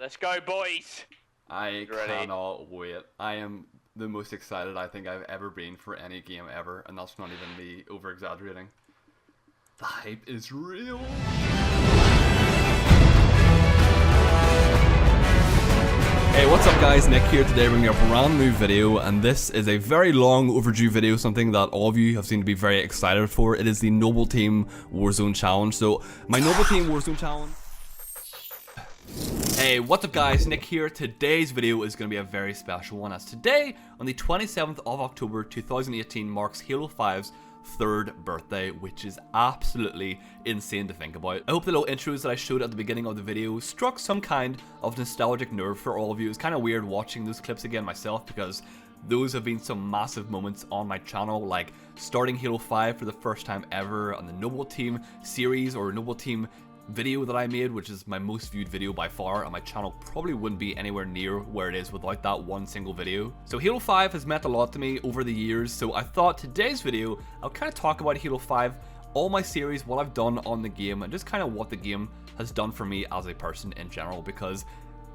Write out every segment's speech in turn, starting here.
Let's go, boys. I Ready? cannot wait. I am the most excited I think I've ever been for any game ever, and that's not even me over exaggerating. The hype is real. Hey, what's up guys, Nick here today bringing you a brand new video, and this is a very long overdue video, something that all of you have seemed to be very excited for. It is the Noble Team Warzone Challenge. So, my Noble Team Warzone Challenge... Hey, what's up guys, Nick here. Today's video is going to be a very special one, as today, on the 27th of October 2018, marks Halo 5's third birthday, which is absolutely insane to think about. I hope the little intros that I showed at the beginning of the video struck some kind of nostalgic nerve for all of you. It's kind of weird watching those clips again myself, because those have been some massive moments on my channel, like starting Halo 5 for the first time ever, on the Noble Team series or Noble Team video that I made, which is my most viewed video by far, and my channel probably wouldn't be anywhere near where it is without that one single video. So Halo 5 has meant a lot to me over the years, so I thought today's video I'll kind of talk about Halo 5, all my series, what I've done on the game, and just kind of what the game has done for me as a person in general, because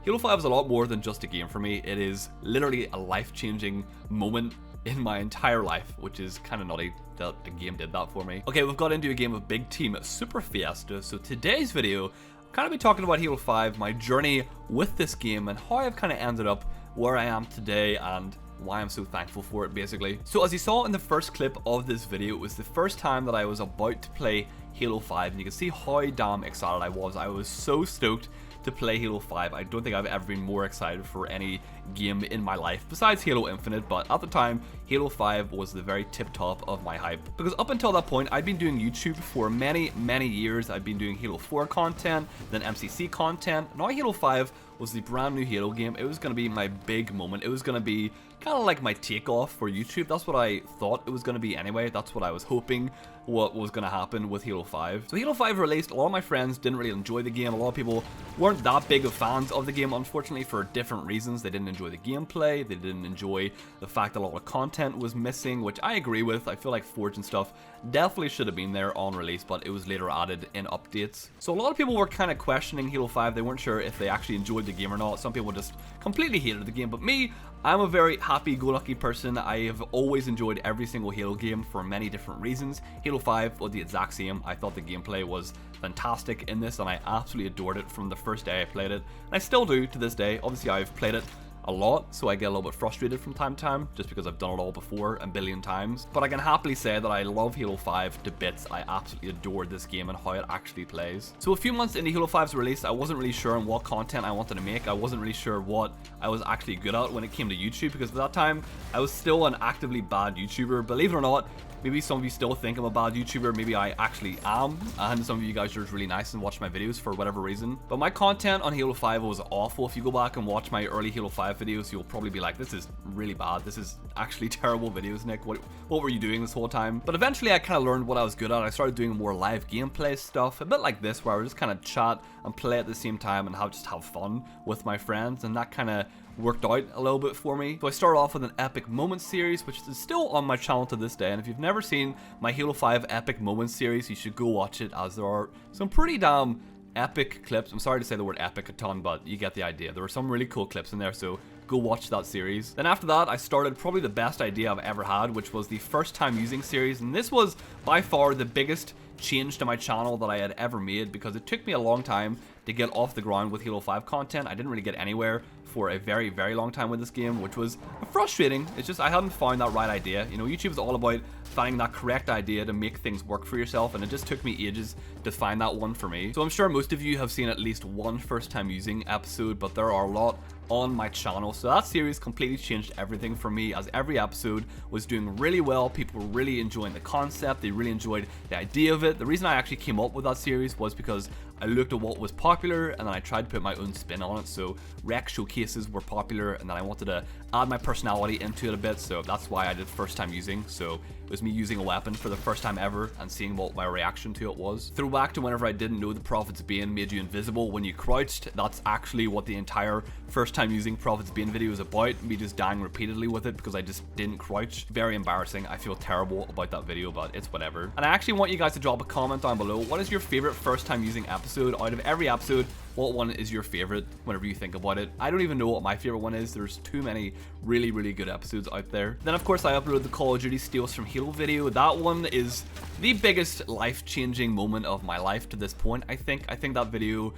Halo 5 is a lot more than just a game for me. It is literally a life-changing moment in my entire life, which is kind of nutty that a game did that for me. Okay, we've got into a game of Big Team Super Fiesta, so today's video, I'll kind of be talking about Halo 5, my journey with this game, and how I've kind of ended up where I am today, and why I'm so thankful for it, basically. So as you saw in the first clip of this video, it was the first time that I was about to play Halo 5, and you can see how damn excited I was. I was so stoked to play Halo 5. I don't think I've ever been more excited for any game in my life besides Halo Infinite, but at the time Halo 5 was the very tip top of my hype, because up until that point I'd been doing YouTube for many years. I'd been doing Halo 4 content, then MCC content. Now Halo 5 was the brand new Halo game. It was going to be my big moment. It was going to be kind of like my takeoff for YouTube. That's what I thought it was going to be anyway. That's what I was hoping what was going to happen with Halo 5. So Halo 5 released. A lot of my friends didn't really enjoy the game. A lot of people weren't that big of fans of the game, unfortunately, for different reasons. They didn't enjoy the gameplay. They didn't enjoy the fact that a lot of content was missing, which I agree with. I feel like Forge and stuff definitely should have been there on release, but it was later added in updates. So a lot of people were kind of questioning Halo 5. They weren't sure if they actually enjoyed the game or not. Some people just completely hated the game, but me, I'm a very happy-go-lucky person. I have always enjoyed every single Halo game for many different reasons. Halo 5 was the exact same. I thought the gameplay was fantastic in this, and I absolutely adored it from the first day I played it. And I still do to this day. Obviously, I've played it a lot, so I get a little bit frustrated from time to time, just because I've done it all before a billion times. But I can happily say that I love Halo 5 to bits. I absolutely adore this game and how it actually plays. So a few months into Halo 5's release, I wasn't really sure on what content I wanted to make. I wasn't really sure what I was actually good at when it came to YouTube, because at that time, I was still an actively bad YouTuber. Believe it or not, maybe some of you still think I'm a bad YouTuber, maybe I actually am, and some of you guys are just really nice and watch my videos for whatever reason. But my content on Halo 5 was awful. If you go back and watch my early Halo 5 videos, you'll probably be like, this is really bad. This is actually terrible videos, Nick. What were you doing this whole time? But eventually I kind of learned what I was good at. I started doing more live gameplay stuff, a bit like this, where I would just kind of chat and play at the same time and just have fun with my friends, and that kind of worked out a little bit for me. So I started off with an Epic Moments series, which is still on my channel to this day, and if you've never seen my Halo 5 Epic Moments series, you should go watch it, as there are some pretty damn epic clips. I'm sorry to say the word epic a ton, but you get the idea. There were some really cool clips in there, so go watch that series. Then after that, I started probably the best idea I've ever had, which was the First Time Using series, and this was by far the biggest change to my channel that I had ever made, because it took me a long time to get off the ground with Halo 5 content. I didn't really get anywhere for a very long time with this game, which was frustrating. It's just I hadn't found that right idea. You know, YouTube is all about finding that correct idea to make things work for yourself, and it just took me ages to find that one for me. So I'm sure most of you have seen at least one First Time Using episode, but there are a lot on my channel. So that series completely changed everything for me, as every episode was doing really well. People were really enjoying the concept. They really enjoyed the idea of it. The reason I actually came up with that series was because I looked at what was popular, and then I tried to put my own spin on it. So rec showcases were popular, and then I wanted to add my personality into it a bit, so that's why I did First Time Using. So it was me using a weapon for the first time ever and seeing what my reaction to it was. Throwback to whenever I didn't know the Prophets Bane made you invisible when you crouched. That's actually what the entire First Time Using Prophets Bane video is about, me just dying repeatedly with it because I just didn't crouch. Very embarrassing. I feel terrible about that video, but it's whatever. And I actually want you guys to drop a comment down below. What is your favorite First Time Using episode out of every episode what one is your favorite whenever you think about it. I don't even know what my favorite one is. There's too many really good episodes out there. Then of course I uploaded the Call of Duty Steals from Halo video. That one is the biggest life-changing moment of my life to this point. I think that video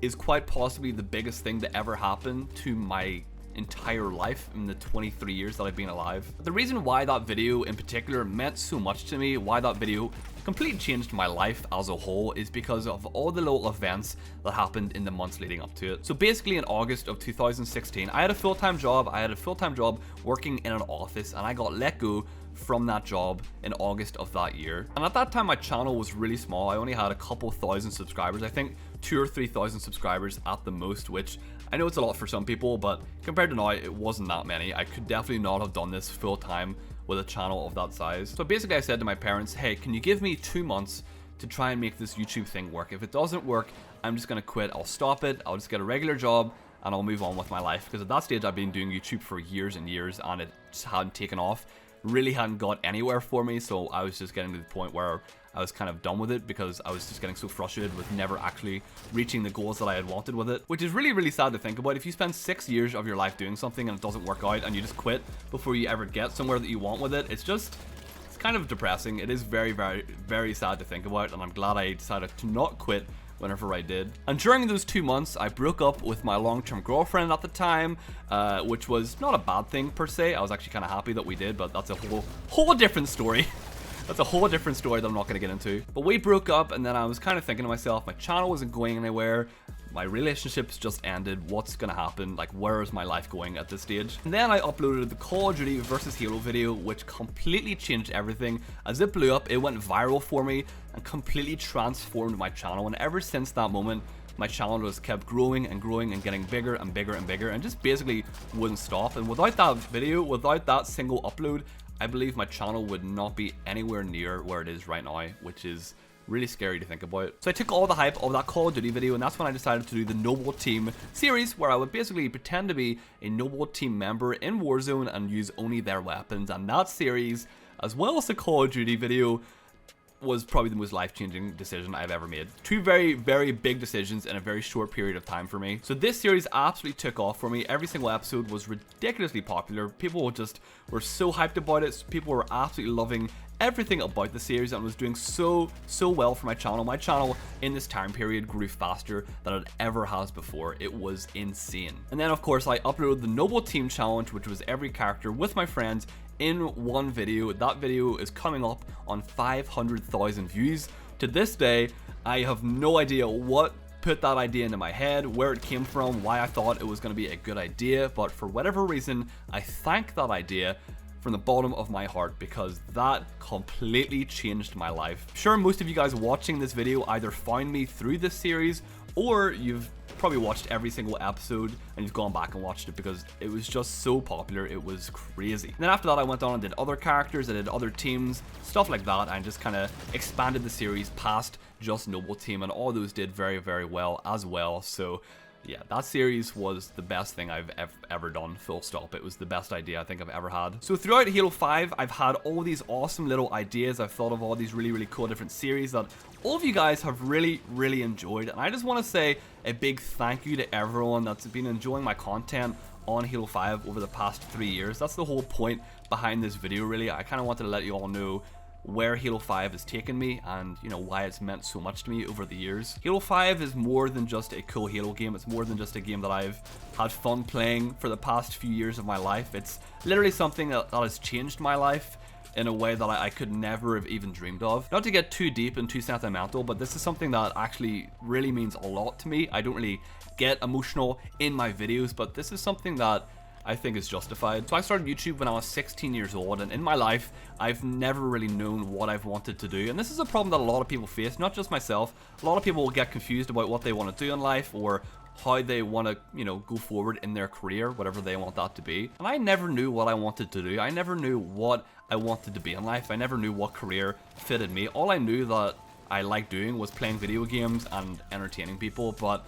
is quite possibly the biggest thing that ever happened to my entire life in the 23 years that I've been alive. The reason why that video in particular meant so much to me, why that video completely changed my life as a whole, is because of all the little events that happened in the months leading up to it. So basically in August of 2016, I had a full-time job. Working in an office, and I got let go from that job in August of that year. And at that time my channel was really small. I only had a couple thousand subscribers. I think 2,000 or 3,000 subscribers at the most, which I know it's a lot for some people, but compared to now, it wasn't that many. I could definitely not have done this full time with a channel of that size. So basically I said to my parents, hey, can you give me 2 months to try and make this YouTube thing work? If it doesn't work, I'm just gonna quit. I'll stop it. I'll just get a regular job and I'll move on with my life. Because at that stage I've been doing YouTube for years and years and it just hadn't taken off. Really hadn't got anywhere for me, so I was just getting to the point where I was kind of done with it because I was just getting so frustrated with never actually reaching the goals that I had wanted with it, which is really sad to think about. If you spend 6 years of your life doing something and it doesn't work out and you just quit before you ever get somewhere that you want with it, it's kind of depressing. It is very sad to think about, and I'm glad I decided to not quit whenever I did. And during those 2 months, I broke up with my long-term girlfriend at the time, which was not a bad thing per se. I was actually kind of happy that we did, but that's a whole different story. That's a whole different story that I'm not going to get into. But we broke up, and then I was kind of thinking to myself, my channel wasn't going anywhere. My relationships just ended. What's gonna happen? Like, where is my life going at this stage? And then I uploaded the Call of Duty versus Halo video, which completely changed everything. As it blew up, it went viral for me and completely transformed my channel. And ever since that moment, my channel just kept growing and growing and getting bigger and bigger and bigger and just basically wouldn't stop. And without that video, without that single upload, I believe my channel would not be anywhere near where it is right now, which is really scary to think about. So I took all the hype of that Call of Duty video, and that's when I decided to do the Noble Team series, where I would basically pretend to be a Noble Team member in Warzone and use only their weapons. And that series, as well as the Call of Duty video, was probably the most life-changing decision I've ever made. Two very big decisions in a very short period of time for me. So this series absolutely took off for me. Every single episode was ridiculously popular. People just were so hyped about it. People were absolutely loving everything about the series and was doing so well for my channel. My channel in this time period grew faster than it ever has before. It was insane. And then of course I uploaded the Noble Team Challenge, which was every character with my friends in one video. That video is coming up on 500,000 views. To this day, I have no idea what put that idea into my head, where it came from, why I thought it was going to be a good idea, but for whatever reason, I thank that idea from the bottom of my heart, because that completely changed my life. Sure, most of you guys watching this video either found me through this series, or you've probably watched every single episode and you've gone back and watched it because it was just so popular. It was crazy. And then after that I went on and did other characters, I did other teams, stuff like that, and just kind of expanded the series past just Noble Team, and all those did very well as well. So yeah, that series was the best thing I've ever done, full stop. It was the best idea I think I've ever had. So throughout Halo 5, I've had all these awesome little ideas. I've thought of all these really cool different series that all of you guys have really enjoyed. And I just want to say a big thank you to everyone that's been enjoying my content on Halo 5 over the past 3 years. That's the whole point behind this video, really. I kind of wanted to let you all know where Halo 5 has taken me and, you know, why it's meant so much to me over the years. Halo 5 is more than just a cool Halo game. It's more than just a game that I've had fun playing for the past few years of my life. It's literally something that has changed my life in a way that I could never have even dreamed of. Not to get too deep and too sentimental, but this is something that actually really means a lot to me. I don't really get emotional in my videos, but this is something that I think is justified. So I started YouTube when I was 16 years old, and in my life, I've never really known what I've wanted to do. And this is a problem that a lot of people face, not just myself. A lot of people will get confused about what they want to do in life or how they want to, you know, go forward in their career, whatever they want that to be. And I never knew what I wanted to do. I never knew what I wanted to be in life. I never knew what career fitted me. All I knew that I liked doing was playing video games and entertaining people, but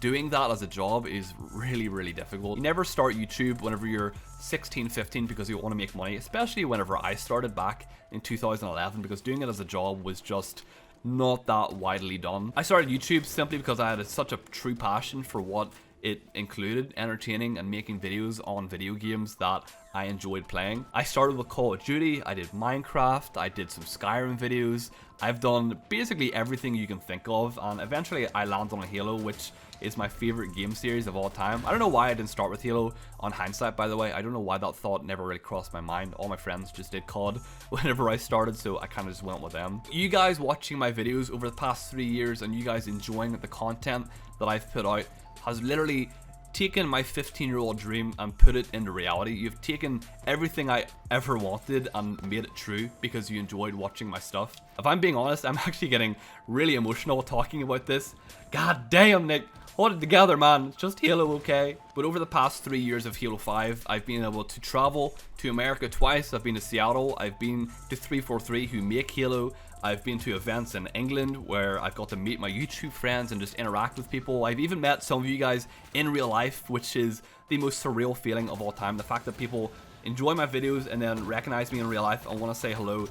doing that as a job is really difficult. You never start YouTube whenever you're 16, 15 because you want to make money, especially whenever I started back in 2011, because doing it as a job was just not that widely done. I started YouTube simply because I had such a true passion for what it included, entertaining and making videos on video games that I enjoyed playing. I started with Call of Duty, I did Minecraft, I did some Skyrim videos. I've done basically everything you can think of, and eventually I landed on Halo, which is my favorite game series of all time. I don't know why I didn't start with Halo. On hindsight, by the way, I don't know why that thought never really crossed my mind. All my friends just did COD whenever I started, so I kind of just went with them. You guys watching my videos over the past 3 years and you guys enjoying the content that I've put out has literally taken my 15-year-old dream and put it into reality. You've taken everything I ever wanted and made it true because you enjoyed watching my stuff. If I'm being honest, I'm actually getting really emotional talking about this. God damn, Nick. Hold it together, man. It's just Halo, okay? But over the past 3 years of Halo 5, I've been able to travel to America twice. I've been to Seattle. I've been to 343 who make Halo. I've been to events in England where I've got to meet my YouTube friends and just interact with people. I've even met some of you guys in real life, which is the most surreal feeling of all time. The fact that people enjoy my videos and then recognize me in real life and want to say hello,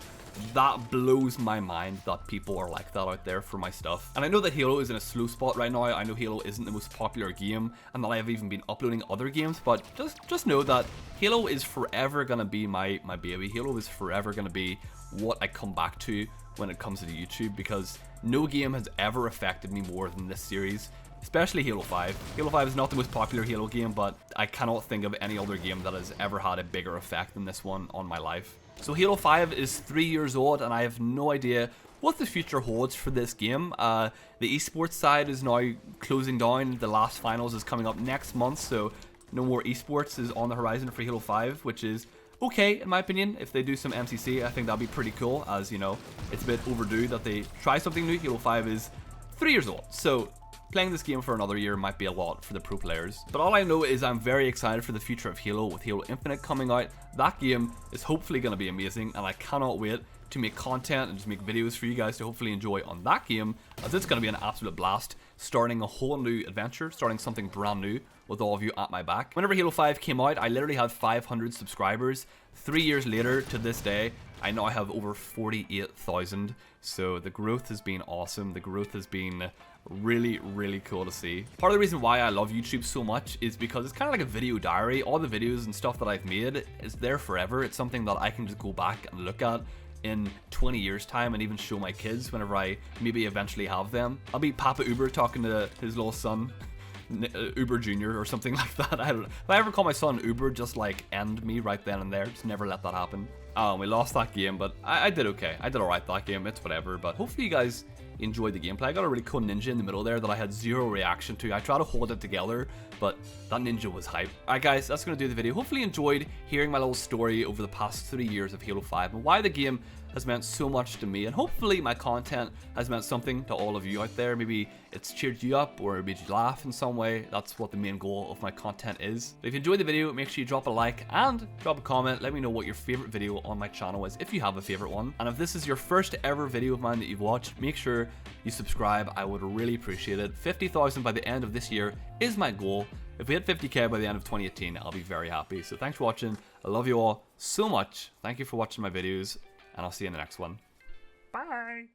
that blows my mind that people are like that out there for my stuff. And I know that Halo is in a slow spot right now. I know Halo isn't the most popular game and that I have even been uploading other games, but just know that Halo is forever gonna be my baby. Halo is forever gonna be what I come back to when it comes to YouTube, because no game has ever affected me more than this series, especially Halo 5. Halo 5 is not the most popular Halo game, but I cannot think of any other game that has ever had a bigger effect than this one on my life. So Halo 5 is 3 years old and I have no idea what the future holds for this game. The esports side is now closing down. The last finals is coming up next month, so no more esports is on the horizon for Halo 5, which is okay in my opinion. If they do some MCC, I think that'd be pretty cool, as you know, it's a bit overdue that they try something new. Halo 5 is 3 years old, so playing this game for another year might be a lot for the pro players. But all I know is I'm very excited for the future of Halo with Halo Infinite coming out. That game is hopefully going to be amazing and I cannot wait to make content and just make videos for you guys to hopefully enjoy on that game, as it's going to be an absolute blast, starting a whole new adventure, starting something brand new with all of you at my back. Whenever Halo 5 came out, I literally had 500 subscribers. 3 years later to this day, I now have over 48,000. So the growth has been awesome. The growth has been really, really cool to see. Part of the reason why I love YouTube so much is because it's kind of like a video diary. All the videos and stuff that I've made is there forever. It's something that I can just go back and look at in 20 years time and even show my kids whenever I maybe eventually have them. I'll be Papa Uber talking to his little son, Uber Jr. or something like that. I don't know. If I ever call my son Uber, just like end me right then and there. Just never let that happen. We lost that game, but I did okay. I did alright that game. It's whatever. But hopefully you guys enjoyed the gameplay. I got a really cool ninja in the middle there that I had zero reaction to. I tried to hold it together, but that ninja was hype. Alright guys, that's going to do the video. Hopefully you enjoyed hearing my little story over the past 3 years of Halo 5 and why the game has meant so much to me, and hopefully my content has meant something to all of you out there. Maybe it's cheered you up or made you laugh in some way. That's what the main goal of my content is. But if you enjoyed the video, make sure you drop a like and drop a comment. Let me know what your favorite video on my channel is, if you have a favorite one. And if this is your first ever video of mine that you've watched, make sure you subscribe. I would really appreciate it. 50,000 by the end of this year is my goal. If we hit 50k by the end of 2018, I'll be very happy. So thanks for watching. I love you all so much. Thank you for watching my videos, and I'll see you in the next one. Bye.